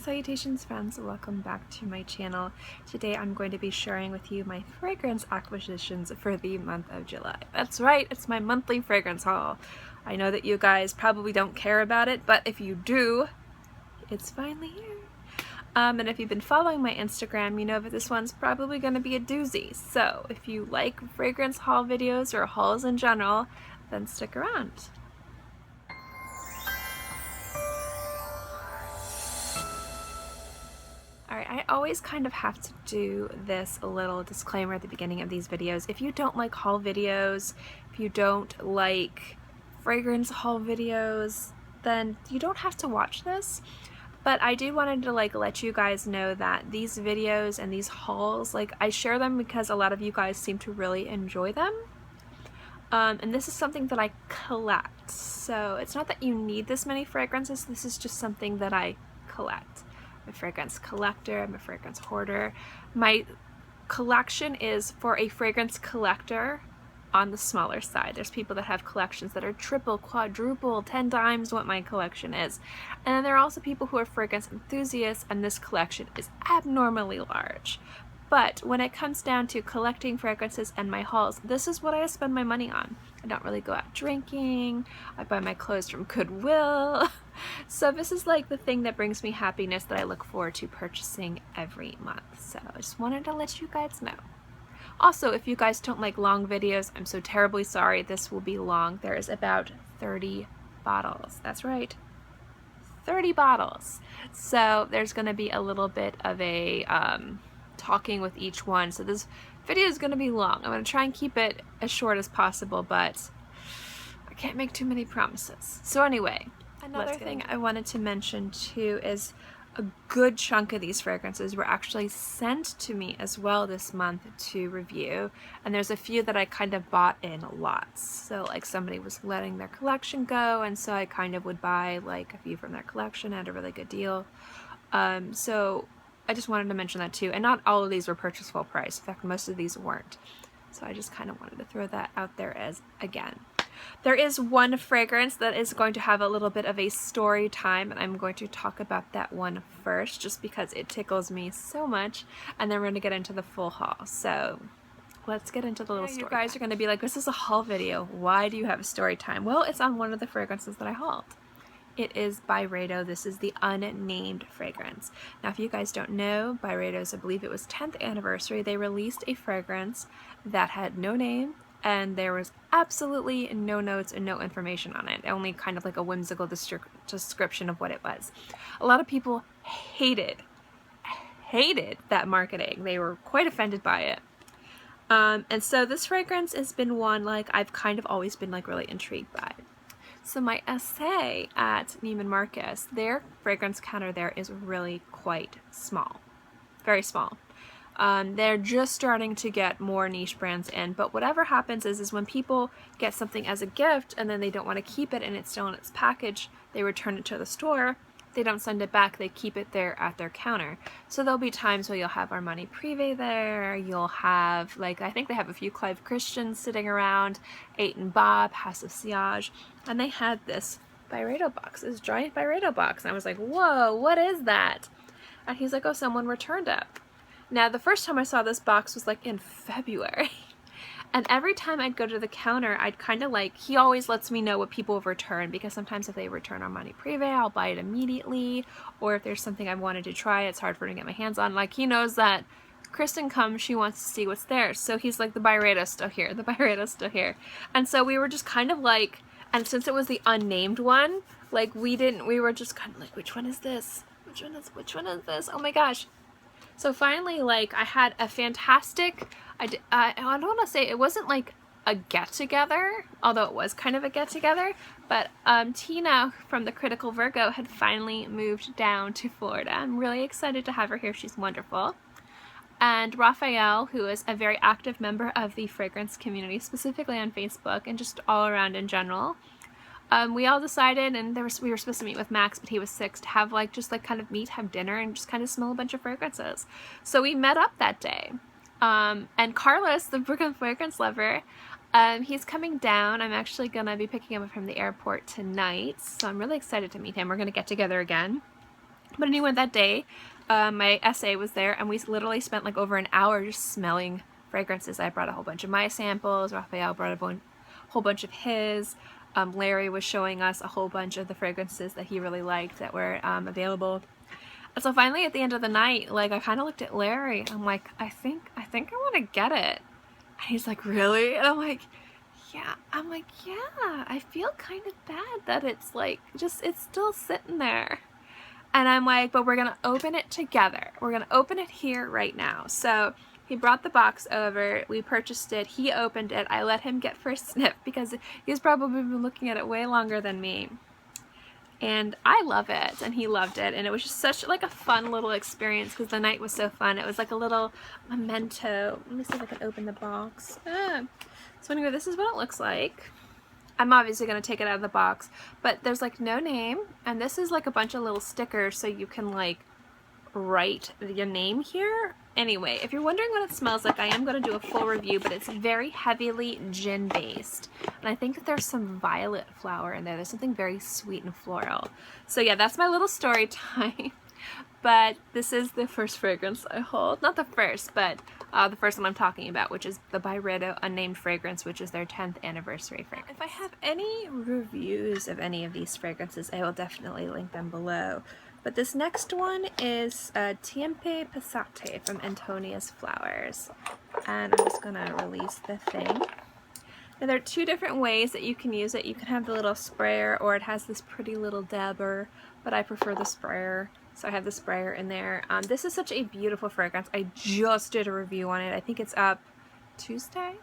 Salutations friends, welcome back to my channel. Today I'm going to be sharing with you my fragrance acquisitions for the month of July. That's right, it's my monthly fragrance haul. I know that you guys probably don't care about it, but if you do, it's finally here. And if you've been following my Instagram, you know that this one's probably going to be a doozy. So if you like fragrance haul videos or hauls in general, then stick around. Alright, I always kind of have to do this little disclaimer at the beginning of these videos. If you don't like haul videos, if you don't like fragrance haul videos, then you don't have to watch this. But I do wanted to let you guys know that these videos and these hauls, I share them because a lot of you guys seem to really enjoy them. And this is something that I collect. So it's not that you need this many fragrances, this is just something that I collect. I'm a fragrance collector, I'm a fragrance hoarder. My collection is for a fragrance collector on the smaller side. There's people that have collections that are triple, quadruple, 10 times what my collection is. And then there are also people who are fragrance enthusiasts, and this collection is abnormally large. But when it comes down to collecting fragrances and my hauls, this is what I spend my money on. I don't really go out drinking, I buy my clothes from Goodwill. So this is the thing that brings me happiness that I look forward to purchasing every month. So I just wanted to let you guys know. Also, if you guys don't like long videos, I'm so terribly sorry. This will be long. There is about 30 bottles. That's right. 30 bottles. So there's going to be a little bit of a talking with each one. So this video is going to be long. I'm going to try and keep it as short as possible, but I can't make too many promises. So anyway, another thing I wanted to mention too is a good chunk of these fragrances were actually sent to me as well this month to review, and there's a few that I kind of bought in lots. So somebody was letting their collection go, and so I kind of would buy a few from their collection at a really good deal. So I just wanted to mention that too, and not all of these were purchase full price. In fact, most of these weren't. So I just kind of wanted to throw that out there as again. There is one fragrance that is going to have a little bit of a story time, and I'm going to talk about that one first just because it tickles me so much, and then we're going to get into the full haul. So let's get into the little story. You guys are going to be like, this is a haul video. Why do you have a story time? Well, it's on one of the fragrances that I hauled. It is Byredo. This is the unnamed fragrance. Now, if you guys don't know, Byredo's, I believe it was 10th anniversary, they released a fragrance that had no name, and there was absolutely no notes and no information on it. Only kind of a whimsical description of what it was. A lot of people hated that marketing. They were quite offended by it. And so this fragrance has been one I've kind of always been really intrigued by. So my essay at Neiman Marcus, their fragrance counter there is really quite small. Very small. They're just starting to get more niche brands in, but whatever happens is when people get something as a gift and then they don't want to keep it and it's still in its package, they return it to the store. They don't send it back, they keep it there at their counter. So there'll be times where you'll have Armani Privé there, you'll have, I think they have a few Clive Christians sitting around, 8 and Bob, House of Siage, and they had this Byredo box, this giant Byredo box, and I was like, whoa, what is that? And he's like, oh, someone returned it. Now, the first time I saw this box was in February. And every time I'd go to the counter, I'd kind of he always lets me know what people have returned, because sometimes if they return Armani Privé, I'll buy it immediately. Or if there's something I wanted to try, it's hard for me to get my hands on. He knows that Kristen comes, she wants to see what's there. So he's like, the Byredo's still here, the Byredo's still here. And so we were just kind of and since it was the unnamed one, we were just kind of which one is this? Which one is this? Oh my gosh. So finally, I had a fantastic, I don't want to say, it wasn't a get-together, although it was kind of a get-together, but Tina from the Critical Virgo had finally moved down to Florida. I'm really excited to have her here. She's wonderful. And Raphael, who is a very active member of the fragrance community, specifically on Facebook and just all around in general, we all decided, and we were supposed to meet with Max, but he was sick, to have kind of meet, have dinner, and just kind of smell a bunch of fragrances. So we met up that day. And Carlos, the Brooklyn fragrance lover, he's coming down. I'm actually going to be picking him up from the airport tonight, so I'm really excited to meet him. We're going to get together again. But anyway, that day, my essay was there, and we literally spent like over an hour just smelling fragrances. I brought a whole bunch of my samples. Raphael brought a whole bunch of his. Larry was showing us a whole bunch of the fragrances that he really liked that were available. And so finally, at the end of the night, like, I kind of looked at Larry. I'm like, I think I want to get it. And he's like, really? And I'm like, yeah. I'm like, yeah. I feel kind of bad that it's like it's still sitting there. And I'm like, but we're gonna open it together. We're gonna open it here right now. So he brought the box over, we purchased it, he opened it, I let him get first sniff because he's probably been looking at it way longer than me. And I love it, and he loved it, and it was just such like a fun little experience because the night was so fun. It was like a little memento. Let me see if I can open the box. So anyway, this is what it looks like. I'm obviously going to take it out of the box, but there's like no name, and this is like a bunch of little stickers so you can like write your name here. Anyway, if you're wondering what it smells like, I am going to do a full review, but it's very heavily gin based, and I think that there's some violet flower in there. There's something very sweet and floral. So yeah, that's my little story time. But this is the first fragrance I hold. Not the first, but the first one I'm talking about, which is the Byredo Unnamed Fragrance, which is their 10th anniversary fragrance. If I have any reviews of any of these fragrances, I will definitely link them below. But this next one is Tiempo Passate from Antonia's Flowers. And I'm just going to release the thing. Now there are two different ways that you can use it. You can have the little sprayer, or it has this pretty little dabber, but I prefer the sprayer. So I have the sprayer in there. This is such a beautiful fragrance. I just did a review on it. I think it's up Tuesday.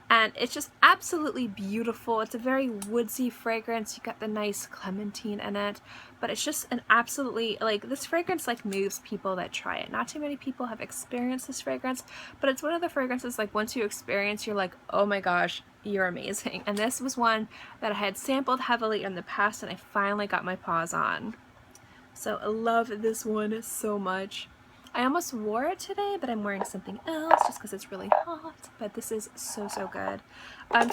And it's just absolutely beautiful. It's a very woodsy fragrance. You got the nice clementine in it. But it's just an absolutely, like, this fragrance like moves people that try it. Not too many people have experienced this fragrance, but it's one of the fragrances like once you experience, you're like, oh my gosh, you're amazing. And this was one that I had sampled heavily in the past, and I finally got my paws on. So I love this one so much. I almost wore it today, but I'm wearing something else just because it's really hot. But this is so, so good.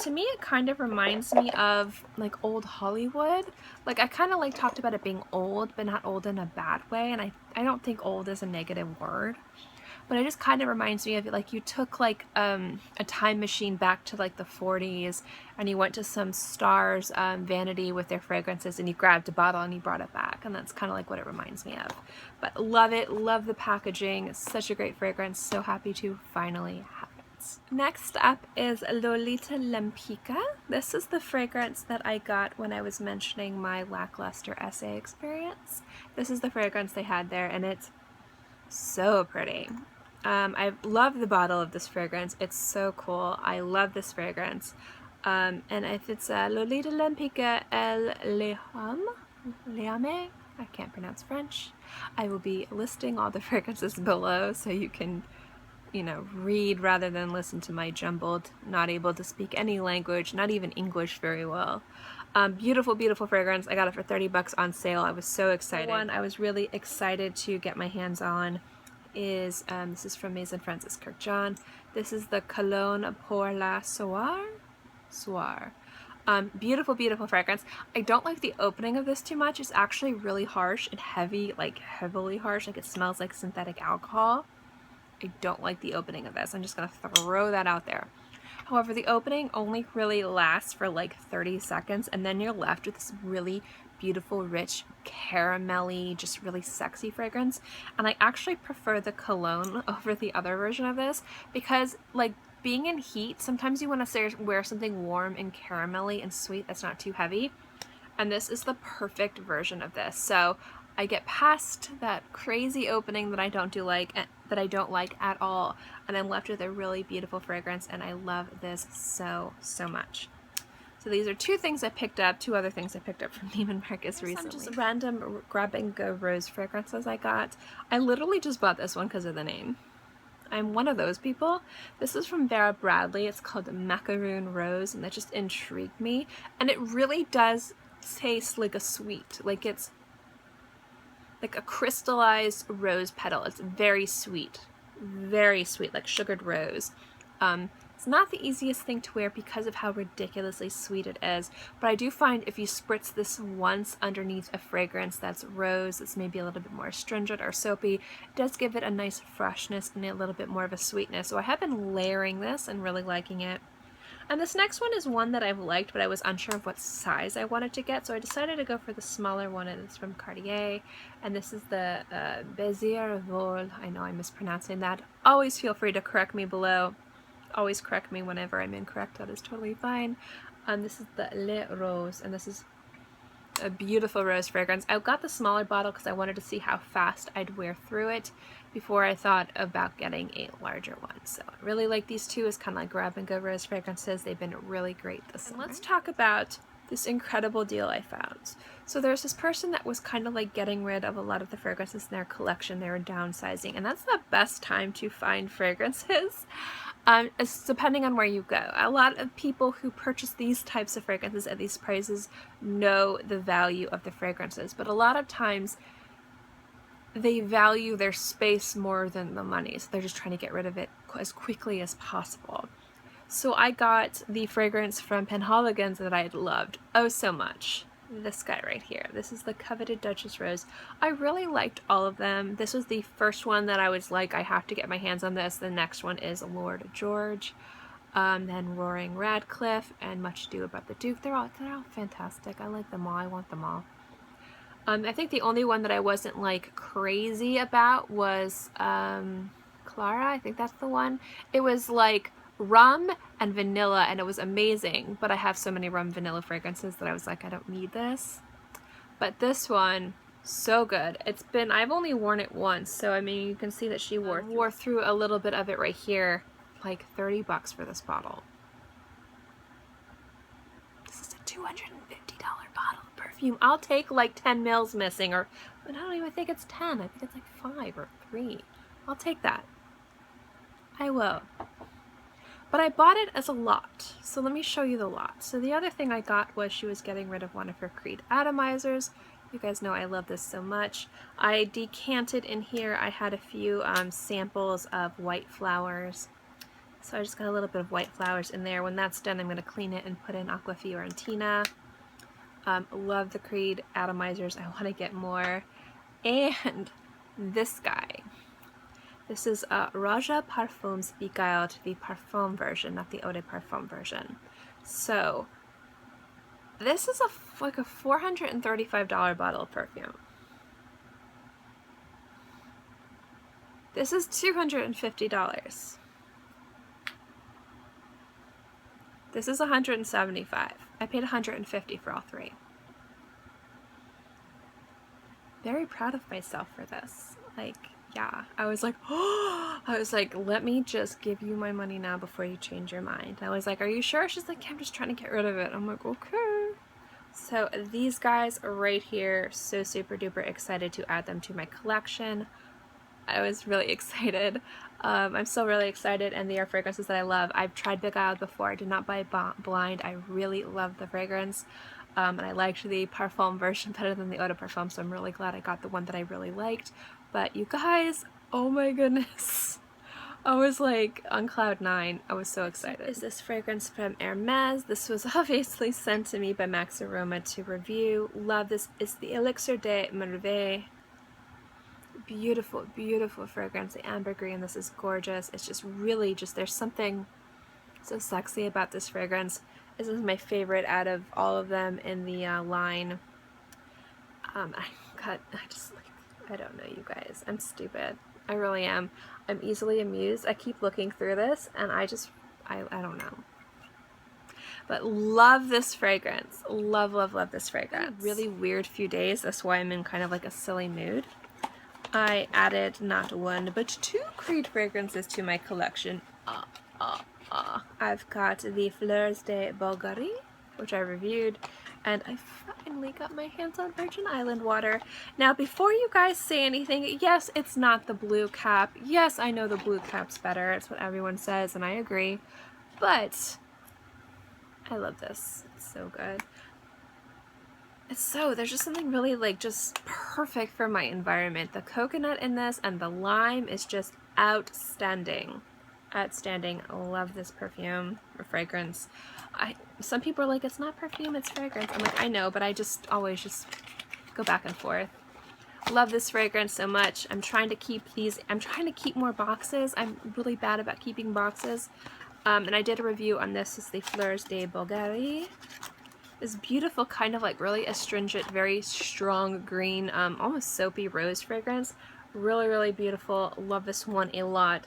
To me, it kind of reminds me of like old Hollywood. Like I kind of like talked about it being old, but not old in a bad way. And I don't think old is a negative word. But it just kind of reminds me of like you took like a time machine back to like the 40s, and you went to some star's vanity with their fragrances, and you grabbed a bottle and you brought it back, and that's kind of like what it reminds me of. But love it, love the packaging. It's such a great fragrance. So happy to finally have it. Next up is Lolita Lempicka. This is the fragrance that I got when I was mentioning my lackluster essay experience. This is the fragrance they had there, and it's so pretty. I love the bottle of this fragrance. It's so cool. I love this fragrance. And if it's Lolita Lempicka El Leame, I can't pronounce French. I will be listing all the fragrances below so you can, you know, read rather than listen to my jumbled, not able to speak any language, not even English very well. Beautiful, beautiful fragrance. I got it for 30 bucks on sale. I was so excited. The one I was really excited to get my hands on is, this is from Maison Francis Kurkdjian. This is the Cologne pour la Soir. Beautiful, beautiful fragrance. I don't like the opening of this too much. It's actually really harsh and heavy, like heavily harsh. Like it smells like synthetic alcohol. I don't like the opening of this. I'm just going to throw that out there. However, the opening only really lasts for like 30 seconds, and then you're left with this really beautiful, rich, caramelly, just really sexy fragrance. And I actually prefer the cologne over the other version of this because, like, being in heat, sometimes you want to wear something warm and caramelly and sweet that's not too heavy. And this is the perfect version of this. So I get past that crazy opening that I don't like at all, and I'm left with a really beautiful fragrance, and I love this so, so much. So these are two things I picked up, two other things I picked up from Neiman Marcus recently. Some just random grab-and-go rose fragrances I got. I literally just bought this one because of the name. I'm one of those people. This is from Vera Bradley. It's called Macaroon Rose, and that just intrigued me. And it really does taste like a sweet, like it's like a crystallized rose petal. It's very sweet, like sugared rose. It's not the easiest thing to wear because of how ridiculously sweet it is, but I do find if you spritz this once underneath a fragrance that's rose, that's maybe a little bit more astringent or soapy, it does give it a nice freshness and a little bit more of a sweetness. So I have been layering this and really liking it. And this next one is one that I've liked, but I was unsure of what size I wanted to get, so I decided to go for the smaller one, and it's from Cartier, and this is the Beguiled. I know I'm mispronouncing that. Always feel free to correct me below. Always correct me whenever I'm incorrect. That is totally fine. This is the Le Rose, and this is a beautiful rose fragrance. I got the smaller bottle because I wanted to see how fast I'd wear through it before I thought about getting a larger one. So I really like these two as kind of like grab and go rose fragrances. They've been really great this summer. Let's talk about this incredible deal I found. So there's this person that was kind of like getting rid of a lot of the fragrances in their collection. They were downsizing, and that's the best time to find fragrances. It's depending on where you go. A lot of people who purchase these types of fragrances at these prices know the value of the fragrances, but a lot of times they value their space more than the money, so they're just trying to get rid of it as quickly as possible. So I got the fragrance from Penhaligon that I had loved oh so much. This guy right here. This is the Coveted Duchess Rose. I really liked all of them. This was the first one that I was like, I have to get my hands on this. The next one is Lord George, then Roaring Radcliffe, and Much Ado About the Duke. They're all fantastic. I like them all. I want them all. I think the only one that I wasn't like crazy about was Clara. I think that's the one. It was like rum and vanilla, and it was amazing, but I have so many rum vanilla fragrances that I was like, I don't need this. But this one, so good. I've only worn it once, so I mean, you can see that she wore through a little bit of it right here. Like $30 for this bottle. This is a $250 bottle of perfume. I'll take like 10 mils missing, or I don't even think it's 10. I think it's like 5 or 3. I'll take that. I will. But I bought it as a lot, so let me show you the lot. So the other thing I got was she was getting rid of one of her Creed Atomizers. You guys know I love this so much. I decanted in here. I had a few samples of white flowers. So I just got a little bit of white flowers in there. When that's done, I'm going to clean it and put in Aqua Fiorentina. Love the Creed Atomizers. I want to get more. And this guy. This is Roja Parfums Beguiled, the Parfum version, not the Eau de Parfum version. So this is like a $435 bottle of perfume. This is $250. This is $175. I paid $150 for all three. Very proud of myself for this. Like, yeah, I was like, oh, I was like, let me just give you my money now before you change your mind. I was like, are you sure? She's like, yeah, I'm just trying to get rid of it. I'm like, okay. So these guys are right here. So super duper excited to add them to my collection. I was really excited. I'm still really excited, and they are fragrances that I love. I've tried Beguiled before. I did not buy blind. I really love the fragrance. And I liked the Parfum version better than the Eau de Parfum, so I'm really glad I got the one that I really liked. But you guys, oh my goodness. I was like on cloud 9. I was so excited. Is this fragrance from Hermes? This was obviously sent to me by Max Aroma to review. Love this. It's the Elixir de Merveille. Beautiful, beautiful fragrance. The ambergris, and this is gorgeous. It's just really just, there's something so sexy about this fragrance. This is my favorite out of all of them in the line. I don't know, you guys. I'm stupid. I really am. I'm easily amused. I keep looking through this, and I don't know. But love this fragrance. Love, love, love this fragrance. Really weird few days. That's why I'm in kind of like a silly mood. I added not one, but 2 Creed fragrances to my collection. I've got the Fleurs de Bulgarie, which I reviewed, and I finally got my hands on Virgin Island water. Now, before you guys say anything, yes, it's not the blue cap. Yes, I know the blue cap's better. It's what everyone says, and I agree. But I love this. It's so good. There's just something really like just perfect for my environment. The coconut in this and the lime is just outstanding. Outstanding. Love this perfume or fragrance. Some people are like, it's not perfume, it's fragrance. I'm like, I know, but I just always just go back and forth. Love this fragrance so much. I'm trying to keep more boxes. I'm really bad about keeping boxes. And I did a review on this. It's the Fleurs de Bulgarie. This beautiful kind of like really astringent, very strong green, almost soapy rose fragrance. Really, really beautiful. Love this one a lot.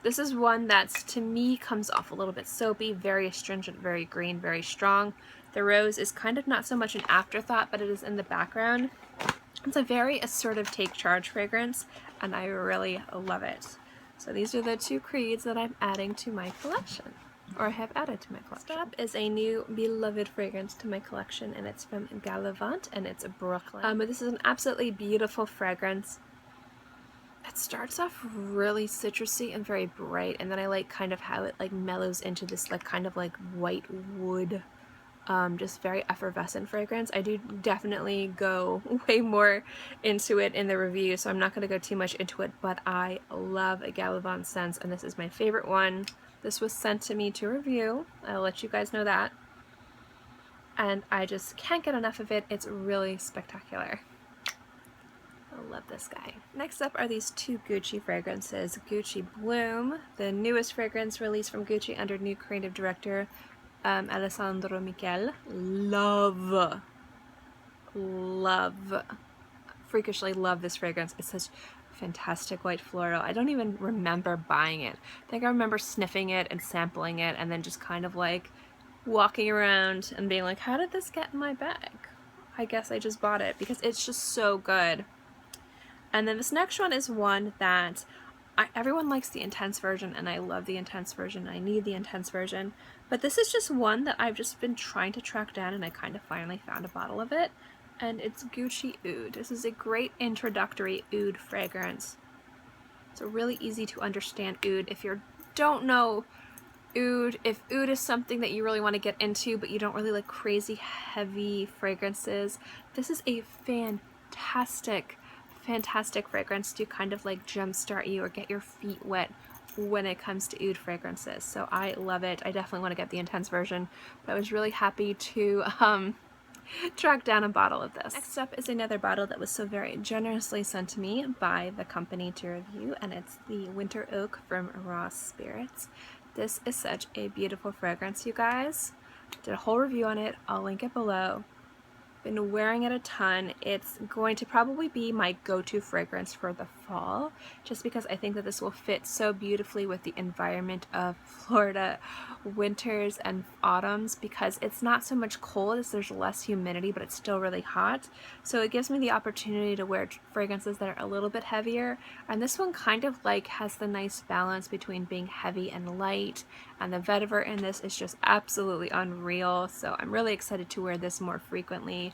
This is one that's, to me, comes off a little bit soapy, very astringent, very green, very strong. The rose is kind of not so much an afterthought, but it is in the background. It's a very assertive take charge fragrance, and I really love it. So these are the two creeds that I'm adding to my collection, or have added to my collection. Next up is a new beloved fragrance to my collection, and it's from Galavant, and it's Brooklyn. But this is an absolutely beautiful fragrance. It starts off really citrusy and very bright, and then I like kind of how it like mellows into this like kind of like white wood, just very effervescent fragrance. I do definitely go way more into it in the review, so I'm not going to go too much into it, but I love a Galavant scent, and this is my favorite one. This was sent to me to review. I'll let you guys know that. And I just can't get enough of it. It's really spectacular. I love this guy. Next up are these two Gucci fragrances. Gucci Bloom, the newest fragrance released from Gucci under new creative director Alessandro Michele. Love, freakishly love this fragrance. It's such fantastic white floral. I don't even remember buying it. I think I remember sniffing it and sampling it and then just kind of like walking around and being like, how did this get in my bag? I guess I just bought it because it's just so good. And then this next one is one that everyone likes the intense version, and I love the intense version. I need the intense version. But this is just one that I've just been trying to track down, and I kind of finally found a bottle of it. And it's Gucci Oud. This is a great introductory oud fragrance. It's a really easy to understand oud. If you don't know oud, if oud is something that you really want to get into, but you don't really like crazy heavy fragrances, this is a fantastic fragrance to kind of like jumpstart you or get your feet wet when it comes to oud fragrances. So I love it. I definitely want to get the intense version, but I was really happy to track down a bottle of this. Next up is another bottle that was so very generously sent to me by the company to review, and it's the Winter Oak from Arras Paris. This is such a beautiful fragrance, you guys. Did a whole review on it. I'll link it below. Been wearing it a ton. It's going to probably be my go-to fragrance for the fall, just because I think that this will fit so beautifully with the environment of Florida winters and autumns, because it's not so much cold as there's less humidity, but it's still really hot. So it gives me the opportunity to wear fragrances that are a little bit heavier, and this one kind of like has the nice balance between being heavy and light, and the vetiver in this is just absolutely unreal. So I'm really excited to wear this more frequently.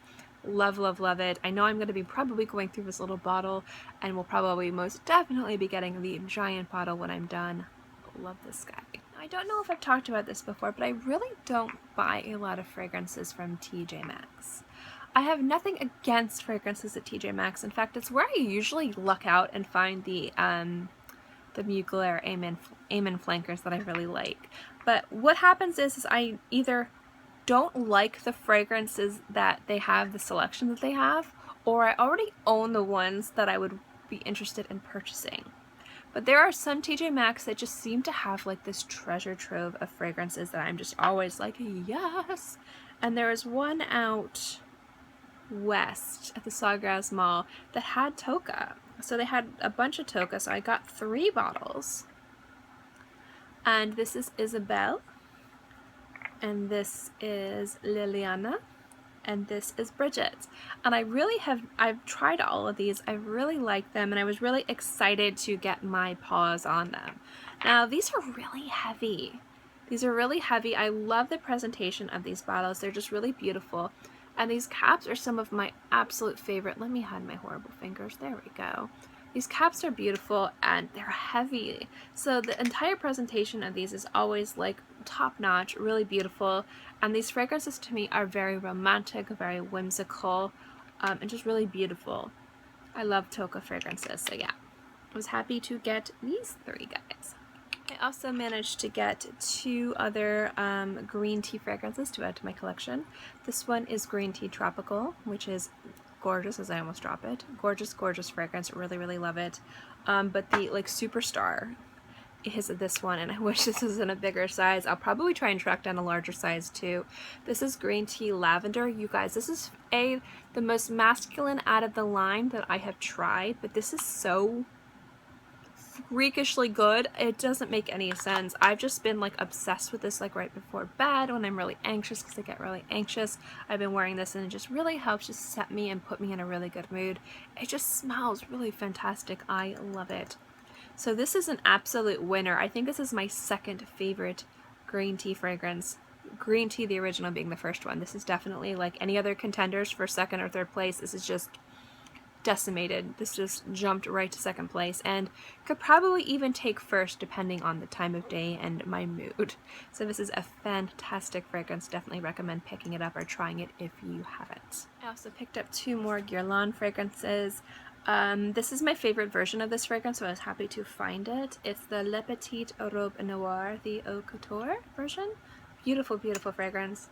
Love, love, love it. I know I'm going to be probably going through this little bottle, and we'll probably most definitely be getting the giant bottle when I'm done. Love this guy. I don't know if I've talked about this before, but I really don't buy a lot of fragrances from TJ Maxx. I have nothing against fragrances at TJ Maxx. In fact, it's where I usually luck out and find the Mugler Amen flankers that I really like. But what happens is I either don't like the fragrances that they have, the selection that they have, or I already own the ones that I would be interested in purchasing. But there are some TJ Maxx that just seem to have like this treasure trove of fragrances that I'm just always like, yes! And there was one out west at the Sawgrass Mall that had Tocca. So they had a bunch of Tocca, so I got 3 bottles. And this is Isabel, and this is Liliana, and this is Brigette. And I've tried all of these. I really like them, and I was really excited to get my paws on them. Now, these are really heavy. These are really heavy. I love the presentation of these bottles. They're just really beautiful. And these caps are some of my absolute favorite. Let me hide my horrible fingers. There we go. These caps are beautiful, and they're heavy. So the entire presentation of these is always like top-notch, really beautiful. And these fragrances to me are very romantic, very whimsical, and just really beautiful. I love Tocca fragrances, so yeah. I was happy to get these 3 guys. I also managed to get 2 other green tea fragrances to add to my collection. This one is Green Tea Tropical, which is gorgeous, as I almost drop it. Gorgeous, gorgeous fragrance. Really, really love it. But the like superstar is this one, and I wish this was in a bigger size. I'll probably try and track down a larger size too. This is Green Tea Lavender. You guys, this is the most masculine out of the line that I have tried, but this is so freakishly good. It doesn't make any sense. I've just been like obsessed with this like right before bed when I'm really anxious, because I get really anxious. I've been wearing this and it just really helps just set me and put me in a really good mood. It just smells really fantastic. I love it. So this is an absolute winner. I think this is my second favorite green tea fragrance. Green tea, the original, being the first one. This is definitely, like any other contenders for second or third place, this is just decimated. This just jumped right to second place, and could probably even take first depending on the time of day and my mood. So this is a fantastic fragrance. Definitely recommend picking it up or trying it if you haven't. I also picked up 2 more Guerlain fragrances. This is my favorite version of this fragrance, so I was happy to find it. It's the Le Petite Robe Noire, the Eau Couture version. Beautiful, beautiful fragrance.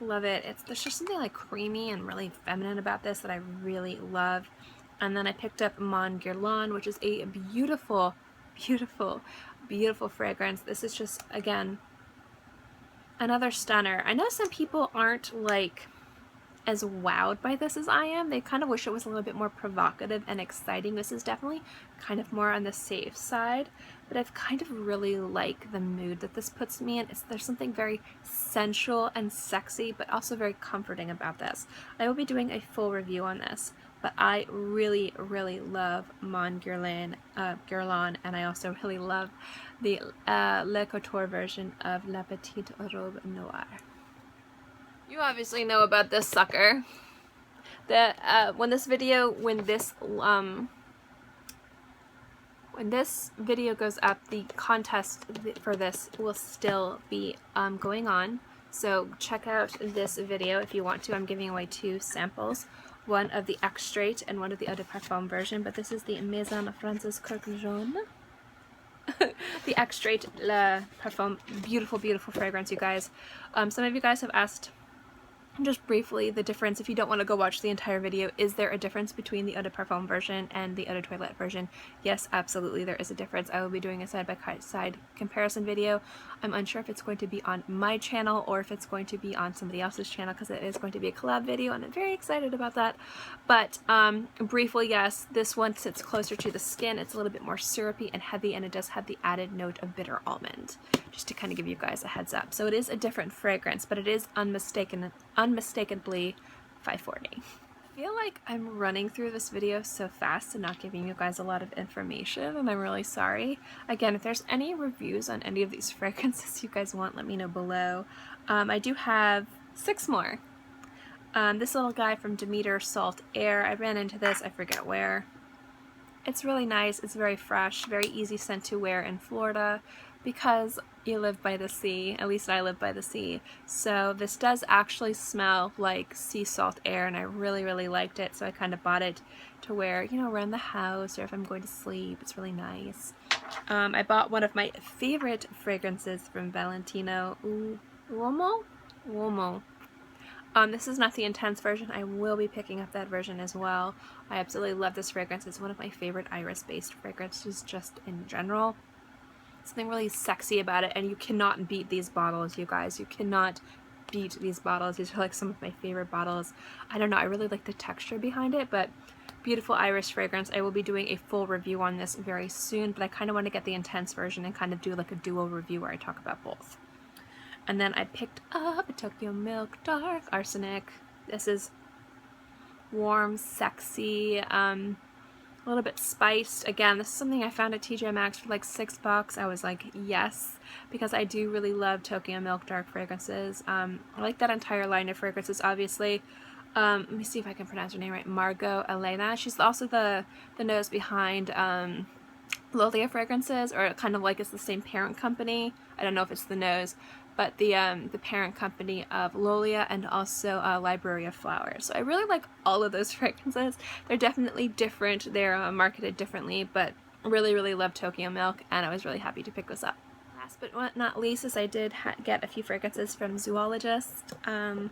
Love it. There's just something like creamy and really feminine about this that I really love. And then I picked up Mon Guerlain, which is a beautiful, beautiful, beautiful fragrance. This is just, again, another stunner. I know some people aren't like as wowed by this as I am. They kind of wish it was a little bit more provocative and exciting. This is definitely kind of more on the safe side, but I've kind of really like the mood that this puts me in. There's something very sensual and sexy, but also very comforting about this. I will be doing a full review on this, but I really, really love Mon Guerlain, and I also really love the Le Couture version of La Petite Robe Noire. You obviously know about this sucker. When this video goes up, the contest for this will still be going on. So check out this video if you want to. I'm giving away 2 samples, one of the Extrait and one of the Eau de Parfum version. But this is the Maison Francis Coq Jaune. The Extrait Le Parfum. Beautiful, beautiful fragrance, you guys. Some of you guys have asked just briefly the difference. If you don't want to go watch the entire video, is there a difference between the Eau de Parfum version and the Eau de Toilette version? Yes, absolutely there is a difference. I will be doing a side-by-side comparison video. I'm unsure if it's going to be on my channel or if it's going to be on somebody else's channel, because it is going to be a collab video and I'm very excited about that. But briefly, yes, this one sits closer to the skin. It's a little bit more syrupy and heavy, and it does have the added note of bitter almond, just to kind of give you guys a heads up. So it is a different fragrance, but it is unmistakably 540. I feel like I'm running through this video so fast and not giving you guys a lot of information, and I'm really sorry. Again, if there's any reviews on any of these fragrances you guys want, let me know below. I do have 6 more. This little guy from Demeter, Salt Air. I ran into this, I forget where. It's really nice. It's very fresh, very easy scent to wear in Florida, because you live by the sea. At least I live by the sea. So this does actually smell like sea salt air, and I really, really liked it. So I kind of bought it to wear, you know, around the house or if I'm going to sleep. It's really nice. I bought one of my favorite fragrances from Valentino Uomo. This is not the intense version. I will be picking up that version as well. I absolutely love this fragrance. It's one of my favorite iris-based fragrances just in general. Something really sexy about it, and you cannot beat these bottles, you guys. You cannot beat these bottles. These are like some of my favorite bottles. I don't know, I really like the texture behind it, but beautiful iris fragrance. I will be doing a full review on this very soon, but I kind of want to get the intense version and kind of do like a dual review where I talk about both. And then I picked up a Tokyo Milk Dark Arsenic. This is warm, sexy, a little bit spiced. Again, this is something I found at TJ Maxx for like $6. I was like, yes, because I do really love Tokyo Milk Dark fragrances. I like that entire line of fragrances, obviously. Let me see if I can pronounce her name right. Margot Elena. She's also the nose behind Lolita fragrances, or kind of like it's the same parent company. I don't know if it's the nose, but the parent company of Lolita and also Library of Flowers. So I really like all of those fragrances. They're definitely different. They're marketed differently, but Really love Tokyo Milk, and I was really happy to pick this up. Last but not least is I did get a few fragrances from Zoologist. I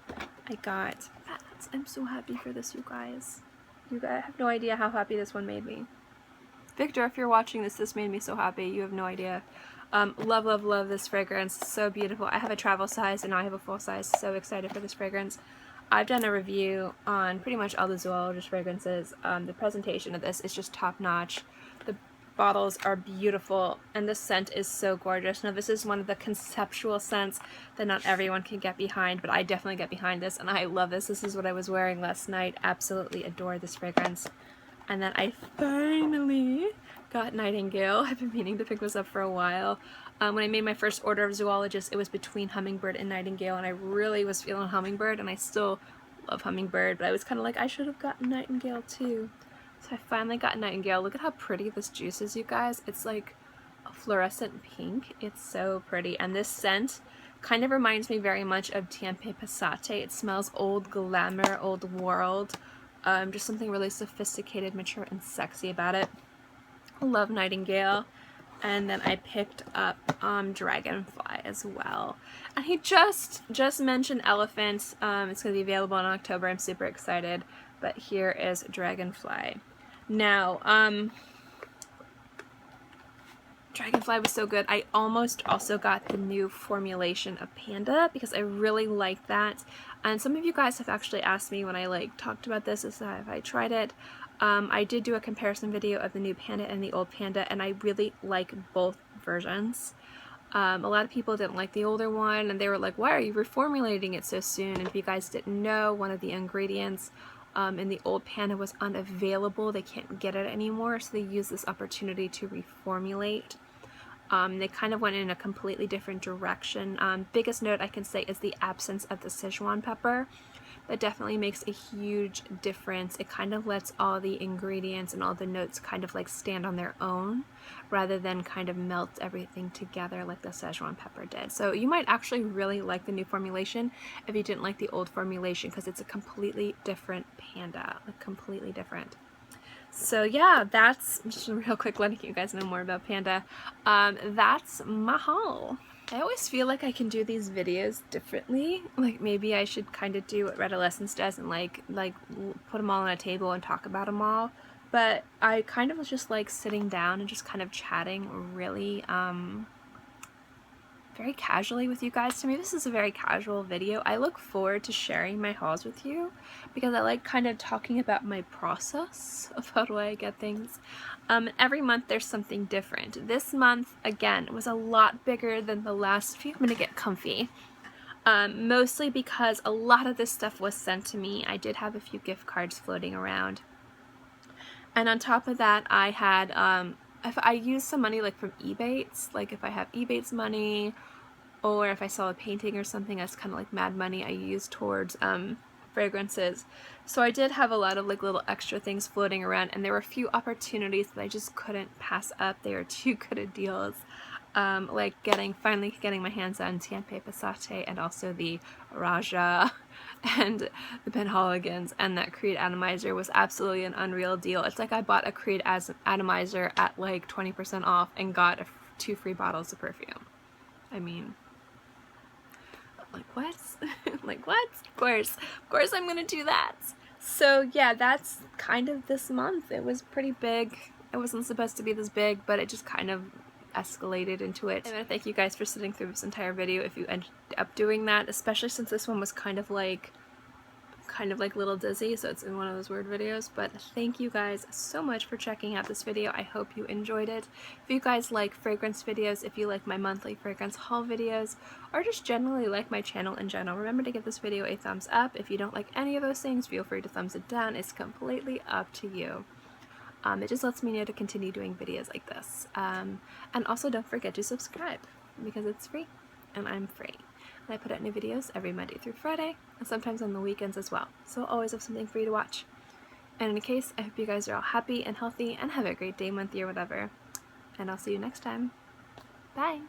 got that. I'm so happy for this, you guys. You guys have no idea how happy this one made me. Victor, if you're watching this, this made me so happy. You have no idea. Love this fragrance. So beautiful. I have a travel size and now I have a full size. So excited for this fragrance. I've done a review on pretty much all the Zoologist fragrances. The presentation of this is just top notch. The bottles are beautiful and the scent is so gorgeous. Now this is one of the conceptual scents that not everyone can get behind, but I definitely get behind this and I love this. This is what I was wearing last night. Absolutely adore this fragrance. And then I finally got Nightingale. I've been meaning to pick this up for a while. When I made my first order of Zoologist, it was between Hummingbird and Nightingale, and I really was feeling Hummingbird, and I still love Hummingbird, but I was kind of like, I should have gotten Nightingale too. So I finally got Nightingale. Look at how pretty this juice is, you guys. It's like a fluorescent pink. It's so pretty, and this scent kind of reminds me very much of Tempe Passate. It smells old glamour, old world. Just something really sophisticated, mature, and sexy about it. Love Nightingale. And then I picked up Dragonfly as well. And he just mentioned Elephant. It's going to be available in October. I'm super excited. But here is Dragonfly. Now, Dragonfly was so good. I almost also got the new formulation of Panda because I really like that. And some of you guys have actually asked me when I talked about this if I tried it. I did do a comparison video of the new Panda and the old Panda, and I really like both versions. A lot of people didn't like the older one, and they were like, why are you reformulating it so soon? And if you guys didn't know, one of the ingredients in the old Panda was unavailable. They can't get it anymore, so they used this opportunity to reformulate. They kind of went in a completely different direction. Biggest note I can say is the absence of the Sichuan pepper. That definitely makes a huge difference. It kind of lets all the ingredients and all the notes kind of stand on their own rather than kind of melt everything together like the Sichuan pepper did. So you might actually really like the new formulation if you didn't like the old formulation because it's a completely different Panda, completely different. So yeah, that's just real quick letting you guys know more about Panda. That's my haul. I always feel like I can do these videos differently. Like maybe I should kind of do what Red Adolescence does and like put them all on a table and talk about them all. But I kind of was just sitting down and just kind of chatting really very casually with you guys. To me, this is a very casual video. I look forward to sharing my hauls with you because I like kind of talking about my process of how do I get things. Every month there's something different. This month, again, was a lot bigger than the last few. I'm gonna get comfy. Mostly because a lot of this stuff was sent to me. I did have a few gift cards floating around. And on top of that, I had if I use some money from Ebates, if I have Ebates money, or if I sell a painting or something, that's kind of mad money I use towards fragrances. So I did have a lot of little extra things floating around, and there were a few opportunities that I just couldn't pass up. They were too good of deals. Finally getting my hands on Tempe Passate and also the Roja and the Penhaligons, and that Creed Atomizer was absolutely an unreal deal. It's like I bought a Creed Atomizer at 20% off and got 2 free bottles of perfume. I mean, what? What? Of course I'm gonna do that. So yeah, that's kind of this month. It was pretty big. It wasn't supposed to be this big, but it just kind of escalated into it. I want to thank you guys for sitting through this entire video if you ended up doing that, especially since this one was kind of like Little Dizzy, so it's in one of those weird videos. But thank you guys so much for checking out this video. I hope you enjoyed it. If you guys like fragrance videos, if you like my monthly fragrance haul videos, or just generally like my channel in general, remember to give this video a thumbs up. If you don't like any of those things, feel free to thumbs it down. It's completely up to you. It just lets me know to continue doing videos like this. And also don't forget to subscribe because it's free and I'm free. And I put out new videos every Monday through Friday and sometimes on the weekends as well. So I'll always have something for you to watch. And in any case, I hope you guys are all happy and healthy and have a great day, month, year, whatever. And I'll see you next time. Bye!